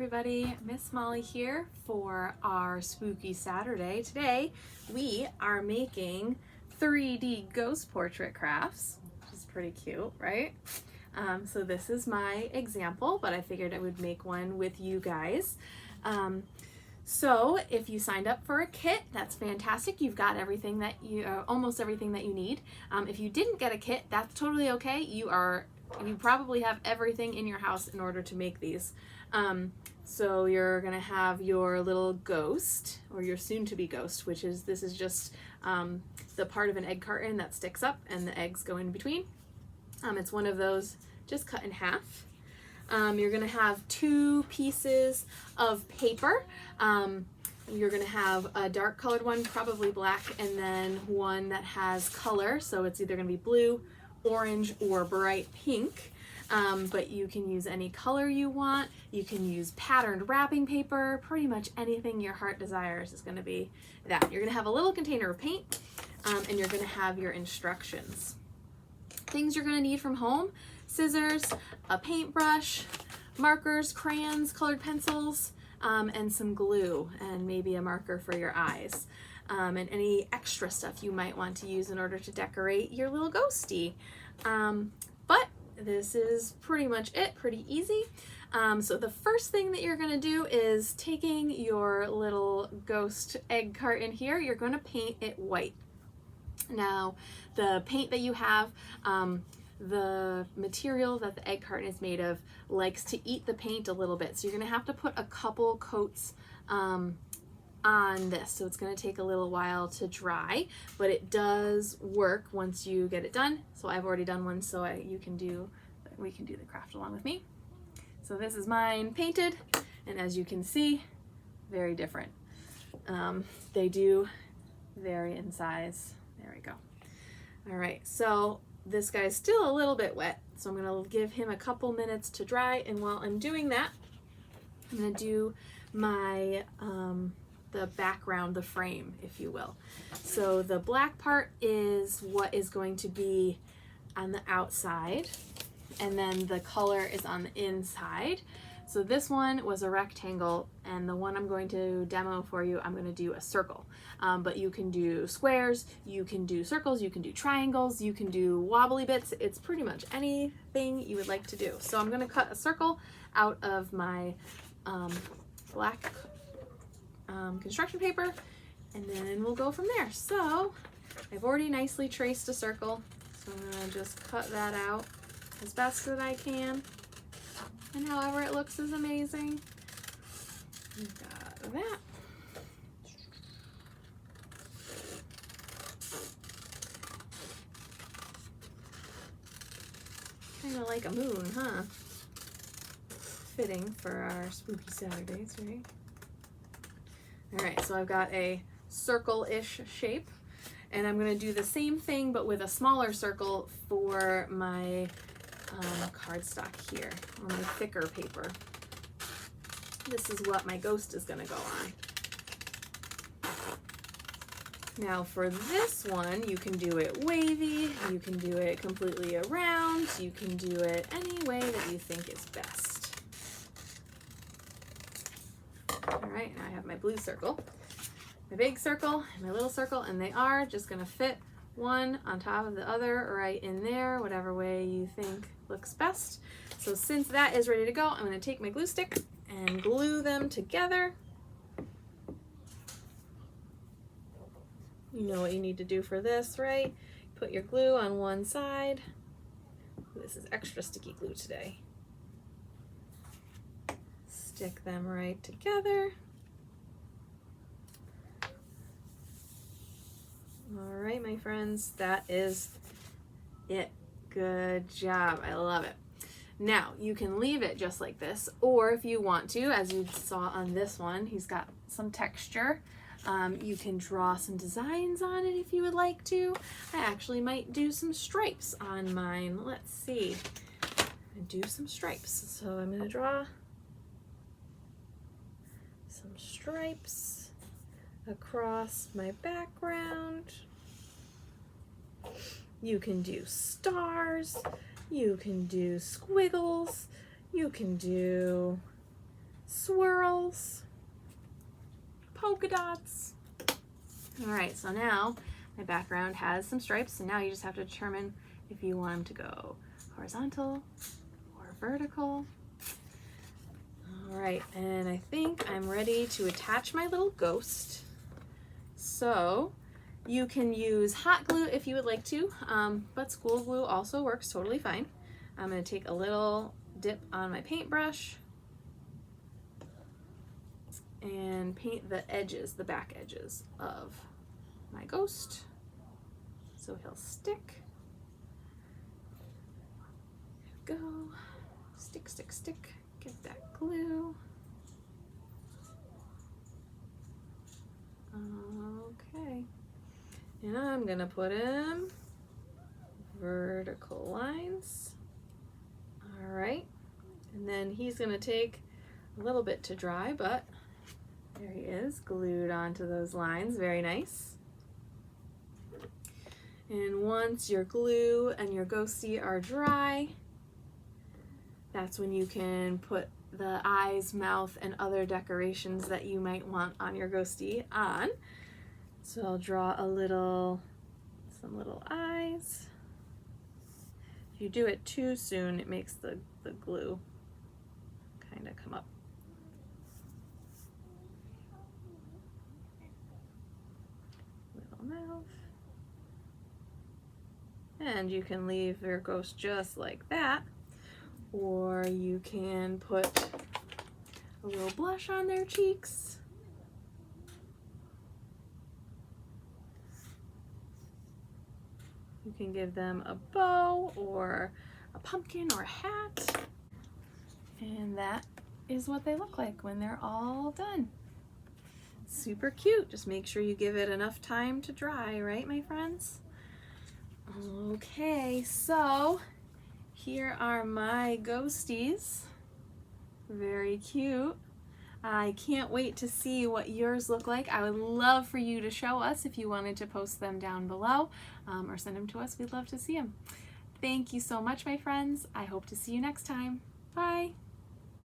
everybody, Miss Molly here for our spooky Saturday. Today we are making 3D ghost portrait crafts, which is pretty cute, right? So this is my example, but I figured I would make one with you guys. So if you signed up for a kit, that's fantastic. You've got everything that you, almost everything that you need. If you didn't get a kit, that's totally okay. You probably have everything in your house in order to make these. So you're gonna have your little ghost, or your soon-to-be ghost, this is just the part of an egg carton that sticks up and the eggs go in between. It's one of those just cut in half. You're gonna have 2 pieces of paper. You're gonna have a dark colored one, probably black, and then one that has color, so it's either gonna be blue, orange, or bright pink. But you can use any color you want. You can use patterned wrapping paper. Pretty much anything your heart desires is gonna be that. You're gonna have a little container of paint, and you're gonna have your instructions. Things you're gonna need from home: scissors, a paintbrush, markers, crayons, colored pencils, and some glue, and maybe a marker for your eyes. And any extra stuff you might want to use in order to decorate your little ghosty. But this is pretty much it, pretty easy. So the first thing that you're gonna do is taking your little ghost egg carton here, you're gonna paint it white. Now, the paint that you have, the material that the egg carton is made of likes to eat the paint a little bit. So you're gonna have to put a couple coats on this. So it's gonna take a little while to dry, but it does work once you get it done. So I've already done one, so we can do the craft along with me. So this is mine painted, and as you can see, very different. They do vary in size. There we go. All right, so this guy's still a little bit wet, so I'm gonna give him a couple minutes to dry, and while I'm doing that, I'm gonna do my the background, the frame, if you will. So the black part is what is going to be on the outside, and then the color is on the inside. So this one was a rectangle, and the one I'm going to demo for you, I'm going to do a circle. But you can do squares, you can do circles, you can do triangles, you can do wobbly bits. It's pretty much anything you would like to do. So I'm going to cut a circle out of my black construction paper, and then we'll go from there. So I've already nicely traced a circle, so I'm going to just cut that out as best that I can. And however it looks is amazing. Got that. Kind of like a moon, huh? Fitting for our spooky Saturdays, right? All right, so I've got a circle-ish shape, and I'm gonna do the same thing but with a smaller circle for my cardstock here, or my thicker paper. This is what my ghost is gonna go on. Now for this one, you can do it wavy, you can do it completely around, you can do it any way that you think is best. All right, now I have my blue circle, my big circle, and my little circle, and they are just gonna fit one on top of the other right in there, whatever way you think looks best. So since that is ready to go, I'm gonna take my glue stick and glue them together. You know what you need to do for this, right? Put your glue on one side. This is extra sticky glue today. Stick them right together. All right, my friends, that is it. Good job, I love it. Now, you can leave it just like this, or if you want to, as you saw on this one, he's got some texture. You can draw some designs on it if you would like to. I actually might do some stripes on mine. Let's see. I'm gonna do some stripes. So I'm gonna draw some stripes across my background. You can do stars, you can do squiggles, you can do swirls, polka dots. All right, so now my background has some stripes, and now you just have to determine if you want them to go horizontal or vertical. All right, and I think I'm ready to attach my little ghost. So you can use hot glue if you would like to, but school glue also works totally fine. I'm going to take a little dip on my paintbrush and paint the edges, the back edges of my ghost so he'll stick. There we go. Stick, stick, stick. Get that glue. Okay. And I'm gonna put in vertical lines. All right. And then he's gonna take a little bit to dry, but there he is, glued onto those lines. Very nice. And once your glue and your ghostie are dry, that's when you can put the eyes, mouth, and other decorations that you might want on your ghostie on. So I'll draw some little eyes. If you do it too soon, it makes the glue kind of come up. Little mouth. And you can leave your ghost just like that, or you can put a little blush on their cheeks. You can give them a bow or a pumpkin or a hat. And that is what they look like when they're all done. Super cute. Just make sure you give it enough time to dry, right, my friends? Okay, so here are my ghosties. Very cute. I can't wait to see what yours look like. I would love for you to show us if you wanted to post them down below, or send them to us. We'd love to see them. Thank you so much, my friends. I hope to see you next time. Bye.